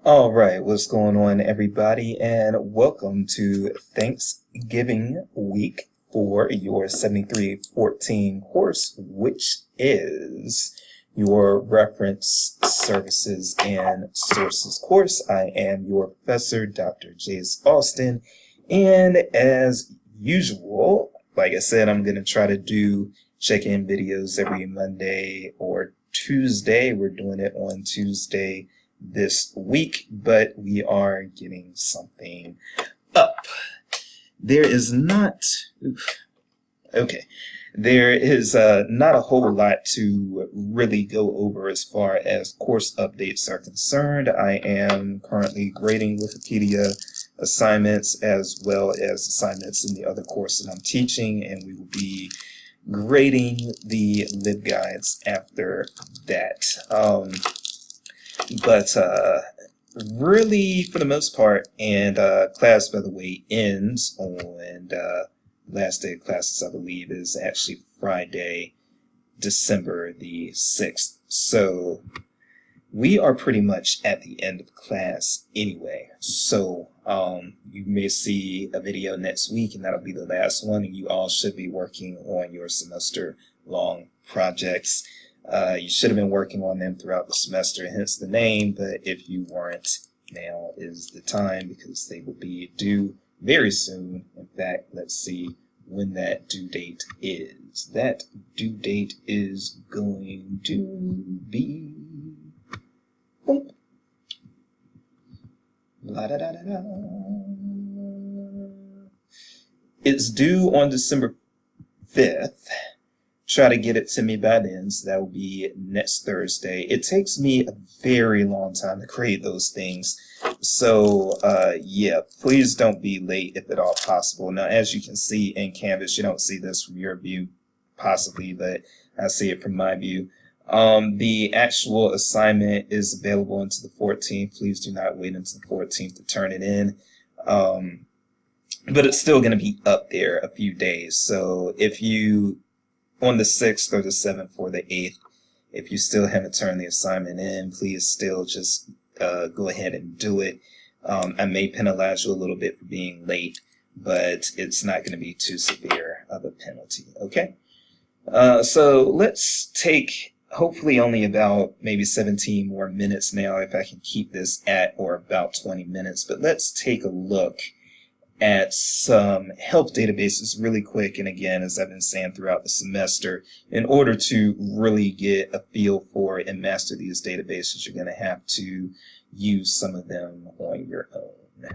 All right, what's going on, everybody, and welcome to Thanksgiving week for your 7314 course, which is your Reference Services and Sources course. I am your professor, Dr. Jace Austin, and as usual, like I said, I'm going to try to do check-in videos every Monday or Tuesday. We're doing it on Tuesday this week, but we are getting something up. There is not, okay, there is not a whole lot to really go over as far as course updates are concerned. I am currently grading Wikipedia assignments as well as assignments in the other course that I'm teaching, and we will be grading the LibGuides after that. But really, for the most part, and class, by the way, ends on last day of classes, I believe, is actually Friday, December the 6th. So we are pretty much at the end of class anyway. So you may see a video next week, and that'll be the last one, and you all should be working on your semester-long projects. You should have been working on them throughout the semester, hence the name, but if you weren't, now is the time because they will be due very soon. In fact, let's see when that due date is. That due date is going to be... boop. La da da da da. It's due on December 5th. Try to get it to me by then, so that will be next Thursday. It takes me a very long time to create those things, so yeah, please don't be late if at all possible. Now, as you can see in Canvas, you don't see this from your view, possibly, but I see it from my view. The actual assignment is available until the 14th. Please do not wait until the 14th to turn it in. But it's still going to be up there a few days, so if you on the 6th or the 7th or the 8th, if you still haven't turned the assignment in, please still just go ahead and do it. I may penalize you a little bit for being late, but it's not going to be too severe of a penalty, okay? So let's take hopefully only about maybe 17 more minutes now if I can keep this at or about 20 minutes, but let's take a look at some health databases really quick. And again, as I've been saying throughout the semester, in order to really get a feel for and master these databases, you're going to have to use some of them on your own.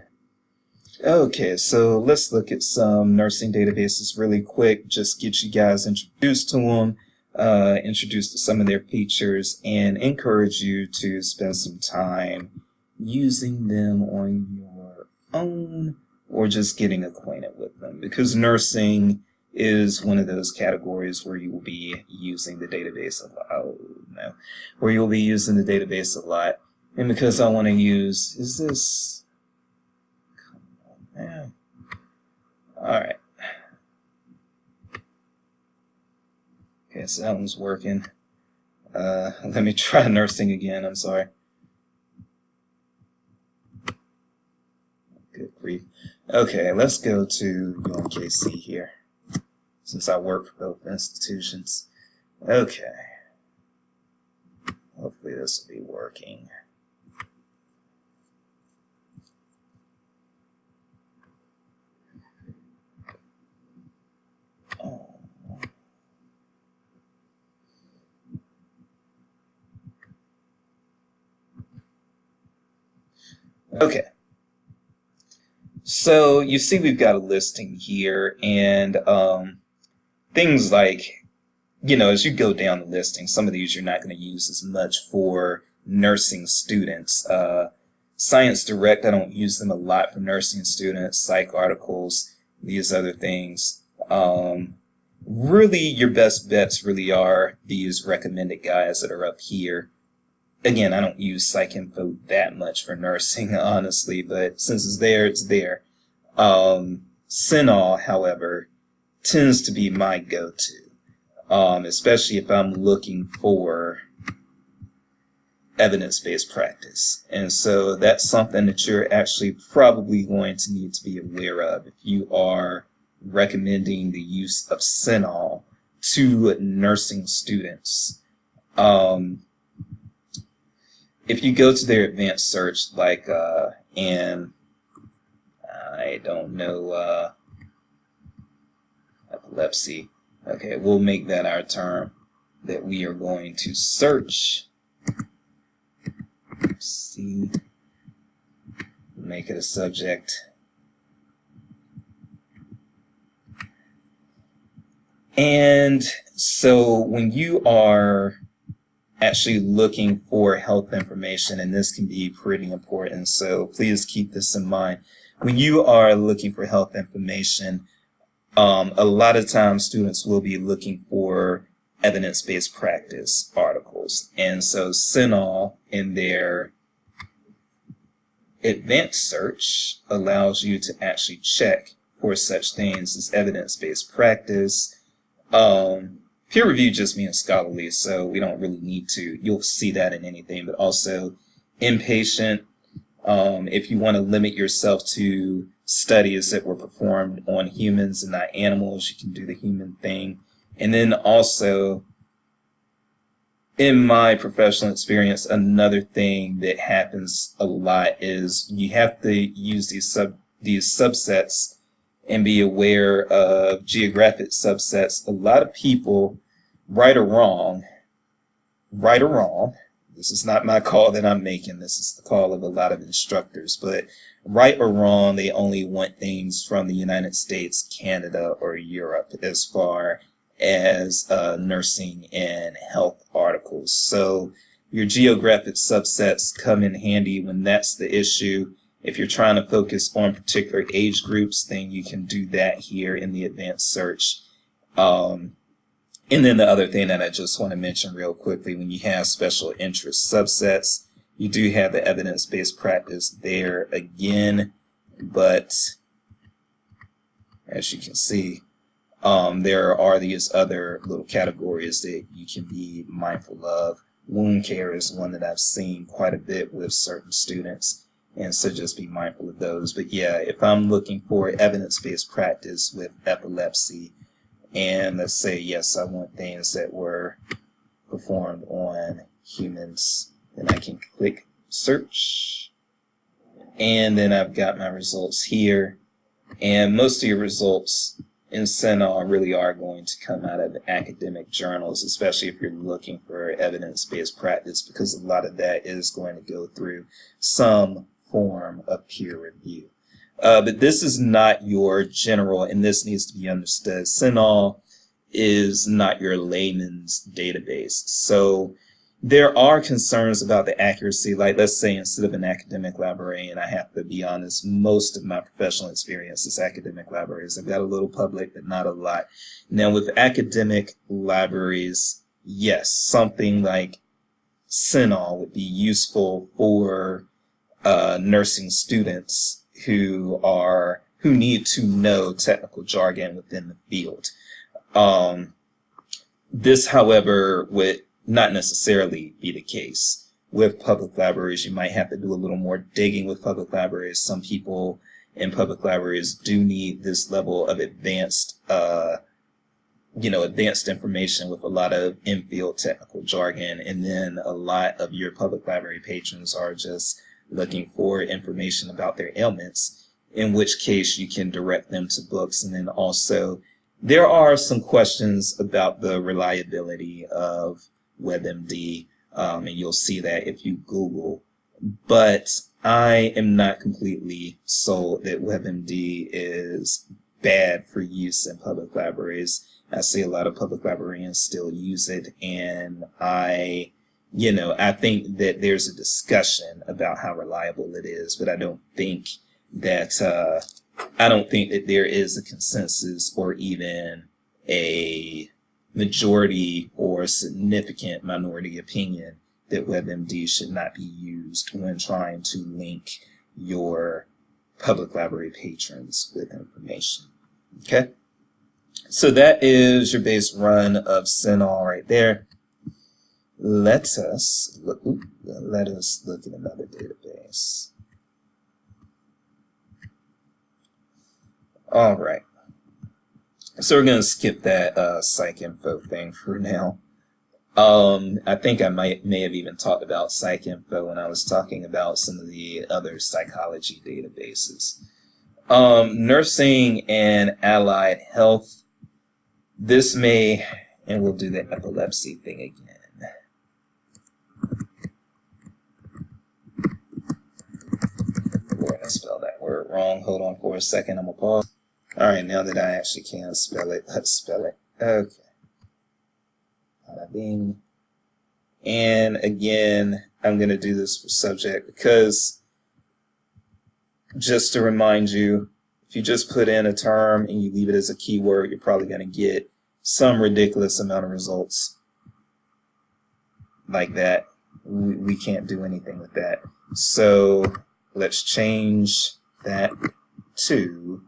Okay, so let's look at some nursing databases really quick, just get you guys introduced to them, introduced to some of their features, and encourage you to spend some time using them on your own, or just getting acquainted with them, because nursing is one of those categories where you will be using the database a lot. Oh, no. Where you'll be using the database a lot. And because I want to use, is this, come on, man. All right. Okay, so that one's working. Let me try nursing again, I'm sorry. Good grief. Okay, let's go to UMKC here, since I work for both institutions. Okay. Hopefully this will be working. Oh. Okay. So you see we've got a listing here, and things like, you know, as you go down the listing, some of these you're not going to use as much for nursing students. Science Direct, I don't use them a lot for nursing students, psych articles, these other things. Really, your best bets really are these recommended guides that are up here. Again, I don't use PsycInfo that much for nursing, honestly, but since it's there, it's there. CINAHL, however, tends to be my go-to, especially if I'm looking for evidence-based practice. And so that's something that you're actually probably going to need to be aware of if you are recommending the use of Cinol to nursing students. If you go to their advanced search, like, and I don't know, epilepsy. Okay, we'll make that our term that we are going to search. See, make it a subject. And so when you are actually looking for health information, and this can be pretty important, so please keep this in mind. When you are looking for health information, a lot of times students will be looking for evidence-based practice articles. And so Cinol in their advanced search allows you to actually check for such things as evidence-based practice. Peer review just means scholarly, so we don't really need to. You'll see that in anything, but also inpatient. If you want to limit yourself to studies that were performed on humans and not animals, you can do the human thing. And then also, in my professional experience, another thing that happens a lot is you have to use these subsets and be aware of geographic subsets. A lot of people, right or wrong, this is not my call that I'm making, this is the call of a lot of instructors, but right or wrong, they only want things from the United States, Canada, or Europe as far as nursing and health articles. So your geographic subsets come in handy when that's the issue. If you're trying to focus on particular age groups, then you can do that here in the advanced search. And then the other thing that I just want to mention real quickly, when you have special interest subsets, you do have the evidence-based practice there again, but as you can see, there are these other little categories that you can be mindful of. Wound care is one that I've seen quite a bit with certain students, and so just be mindful of those. But yeah, if I'm looking for evidence-based practice with epilepsy, and let's say, yes, I want things that were performed on humans, then I can click search, and then I've got my results here. And most of your results in Cinol really are going to come out of academic journals, especially if you're looking for evidence-based practice, because a lot of that is going to go through some form of peer review. But this is not your general, and this needs to be understood. Cinol is not your layman's database. So there are concerns about the accuracy. Like, let's say instead of an academic librarian, I have to be honest, most of my professional experience is academic libraries. I've got a little public, but not a lot. Now with academic libraries, yes, something like Cinol would be useful for nursing students who need to know technical jargon within the field. This, however, would not necessarily be the case. With public libraries, you might have to do a little more digging with public libraries. Some people in public libraries do need this level of advanced information with a lot of in-field technical jargon, and then a lot of your public library patrons are just looking for information about their ailments, in which case you can direct them to books. And then also there are some questions about the reliability of WebMD, and you'll see that if you Google. But I am not completely sold that WebMD is bad for use in public libraries. I see a lot of public librarians still use it, and I think that there's a discussion about how reliable it is, but I don't think that there is a consensus or even a majority or significant minority opinion that WebMD should not be used when trying to link your public library patrons with information. Okay, so that is your base run of Cinol right there. let us look at another database. All right. So we're going to skip that PsycInfo thing for now. I think I may have even talked about PsycInfo when I was talking about some of the other psychology databases. Nursing and allied health. This may, and we'll do the epilepsy thing again. We're going to spell that word wrong. Hold on for a second. I'm going to pause. All right, now that I actually can spell it, let's spell it. Okay. Bing. And again, I'm going to do this for subject because just to remind you, if you just put in a term and you leave it as a keyword, you're probably going to get some ridiculous amount of results like that. We can't do anything with that. So let's change that to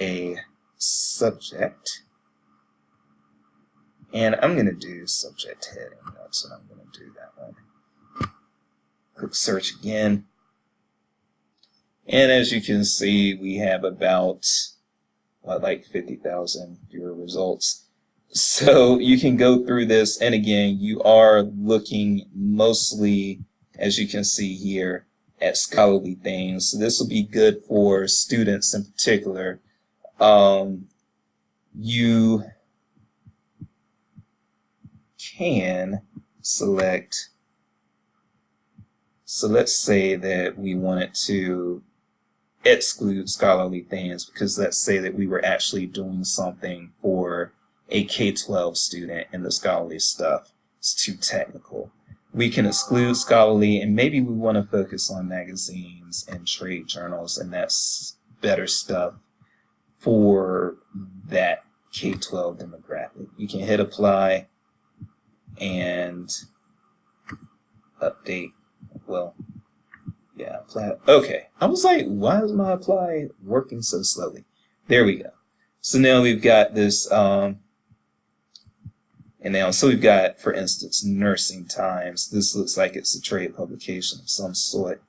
a subject. And I'm going to do subject heading. That's what I'm going to do that one. Click search again. And as you can see, we have about, like 50,000 viewer results. So you can go through this. And again, you are looking mostly, as you can see here, at scholarly things. So this will be good for students in particular. You can select, so let's say that we wanted to exclude scholarly things because let's say that we were actually doing something for a K-12 student and the scholarly stuff is too technical. We can exclude scholarly and maybe we want to focus on magazines and trade journals, and that's better stuff for that K-12 demographic. You can hit apply and update. Well, yeah, apply. Okay. I was like, why is my apply working so slowly? There we go. So now we've got this, and now, so we've got, for instance, Nursing Times. This looks like it's a trade publication of some sort.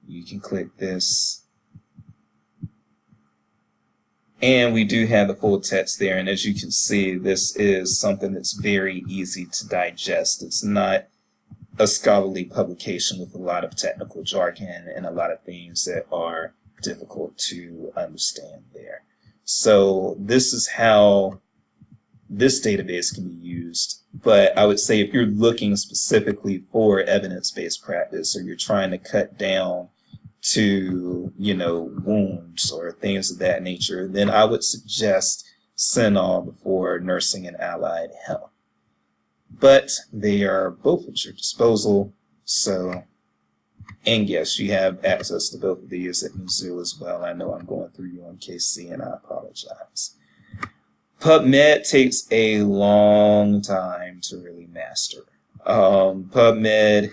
You can click this. And we do have the full text there, and as you can see, this is something that's very easy to digest. It's not a scholarly publication with a lot of technical jargon and a lot of things that are difficult to understand there. So this is how this database can be used. But I would say if you're looking specifically for evidence-based practice, or you're trying to cut down to, wounds or things of that nature, then I would suggest CINAHL before Nursing and Allied Health. But they are both at your disposal, so, and yes, you have access to both of these at Mizzou as well. I know I'm going through UMKC and I apologize. PubMed takes a long time to really master. PubMed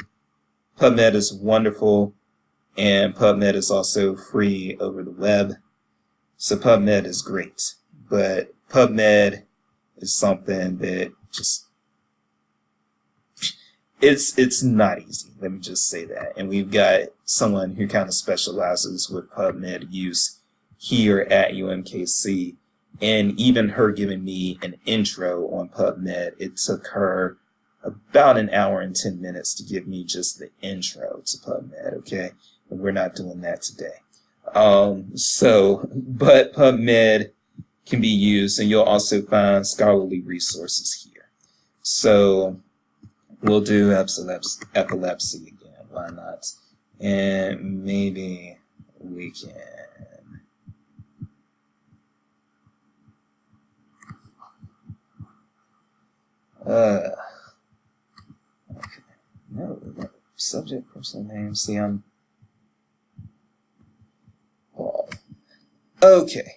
is wonderful. And PubMed is also free over the web. So PubMed is great. But PubMed is something that just, it's not easy. Let me just say that. And we've got someone who kind of specializes with PubMed use here at UMKC. And even her giving me an intro on PubMed, it took her about an hour and 10 minutes to give me just the intro to PubMed, okay? We're not doing that today. But PubMed can be used, and you'll also find scholarly resources here. So we'll do epilepsy again. Why not? And maybe we can. Okay. No, subject, personal name. See, I'm Paul. Okay.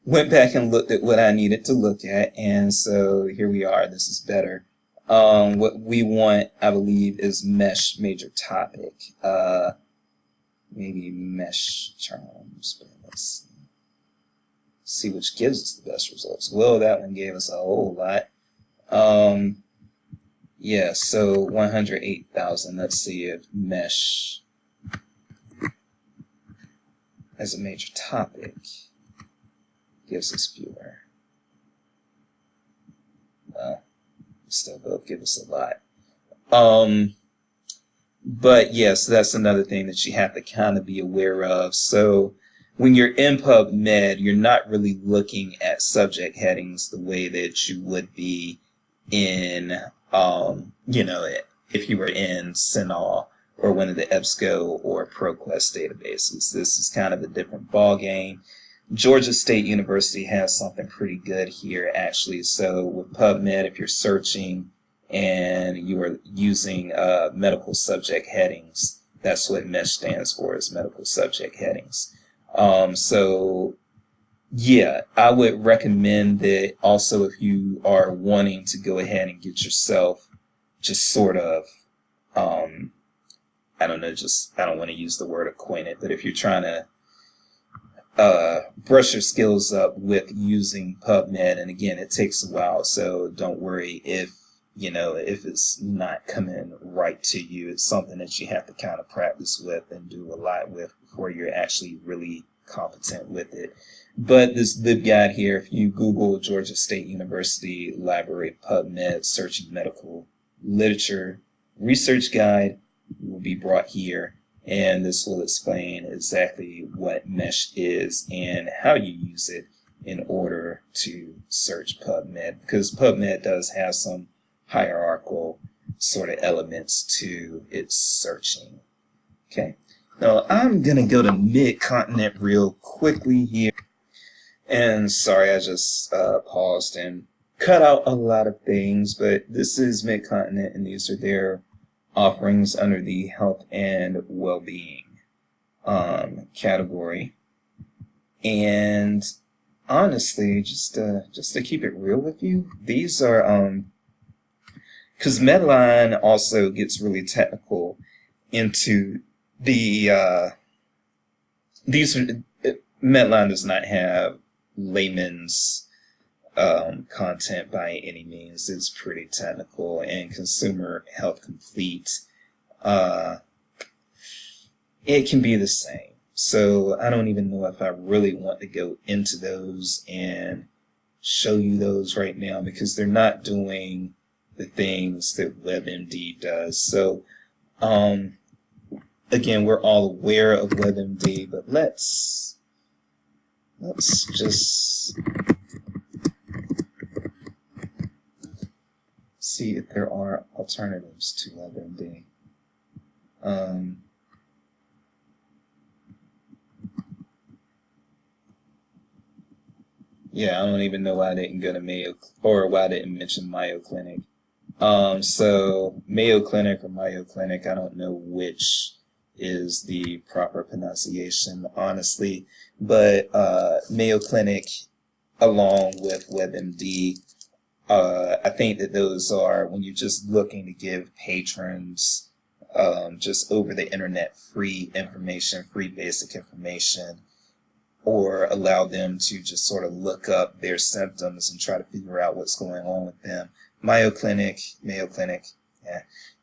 Went back and looked at what I needed to look at, and so here we are. This is better. What we want, I believe, is mesh major topic. Maybe mesh terms, but let's see which gives us the best results. Well, that one gave us a whole lot. Yeah, so 108,000. Let's see if mesh as a major topic gives us fewer. Still both give us a lot. But yes, that's another thing that you have to kind of be aware of. So when you're in PubMed, you're not really looking at subject headings the way that you would be in, if you were in CINAHL or one of the EBSCO or ProQuest databases. This is kind of a different ball game. Georgia State University has something pretty good here, actually. So with PubMed, if you're searching and you are using medical subject headings, that's what MESH stands for, is medical subject headings. So yeah, I would recommend that also if you are wanting to go ahead and get yourself just sort of, I don't want to use the word acquainted, but if you're trying to brush your skills up with using PubMed, and again, it takes a while, so don't worry if it's not coming right to you. It's something that you have to kind of practice with and do a lot with before you're actually really competent with it. But this LibGuide here, if you Google Georgia State University Library PubMed searching medical literature research guide, you will be brought here, and this will explain exactly what MESH is and how you use it in order to search PubMed, because PubMed does have some hierarchical sort of elements to its searching. Okay, now I'm gonna go to Mid-Continent real quickly here, and sorry, I just paused and cut out a lot of things, but this is Mid-Continent, and these are their offerings under the health and well-being category. And honestly, just to keep it real with you, these are because Medline also gets really technical into the Medline does not have layman's content by any means. It's pretty technical, and Consumer Health Complete, it can be the same. So I don't even know if I really want to go into those and show you those right now, because they're not doing the things that WebMD does. So again, we're all aware of WebMD, but let's just see if there are alternatives to WebMD. Yeah, I don't even know why I didn't go to Mayo, or why I didn't mention Mayo Clinic. So Mayo Clinic or Mayo Clinic, I don't know which is the proper pronunciation, honestly, but Mayo Clinic along with WebMD, I think that those are, when you're just looking to give patrons just over the internet free information, free basic information, or allow them to just sort of look up their symptoms and try to figure out what's going on with them. Mayo Clinic, yeah,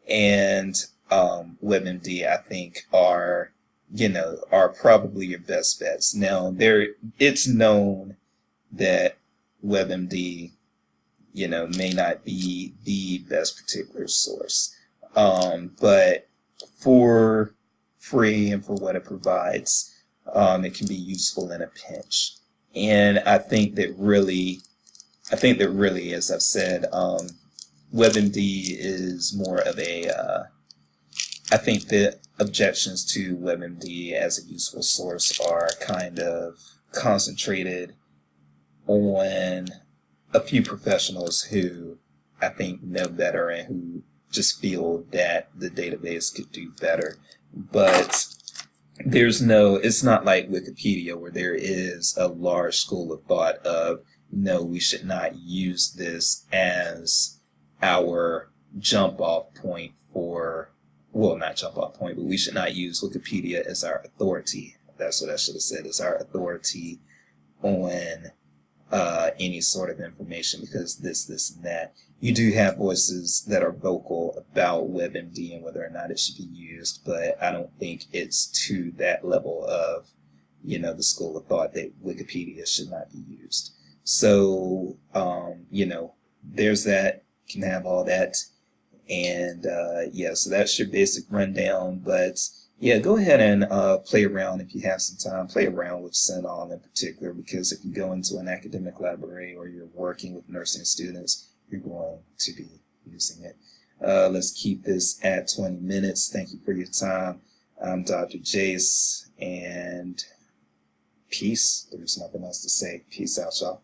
and WebMD, I think, are probably your best bets. Now, it's known that WebMD, may not be the best particular source, but for free and for what it provides, it can be useful in a pinch. And I think that really, as I've said, WebMD is more of a, I think the objections to WebMD as a useful source are kind of concentrated on a few professionals who I think know better and who just feel that the database could do better. But it's not like Wikipedia, where there is a large school of thought of, no, we should not use this as our jump off point for, well, not jump off point, but we should not use Wikipedia as our authority. That's what I should have said, as our authority on any sort of information because this, and that. You do have voices that are vocal about WebMD and whether or not it should be used, but I don't think it's to that level of, the school of thought that Wikipedia should not be used. So, there's that. You can have all that. And yeah, so that's your basic rundown. But yeah, go ahead and play around if you have some time. Play around with CINAHL in particular, because if you go into an academic library or you're working with nursing students, you're going to be using it. Let's keep this at 20 minutes. Thank you for your time. I'm Dr. Jace, and peace. There's nothing else to say. Peace out, y'all.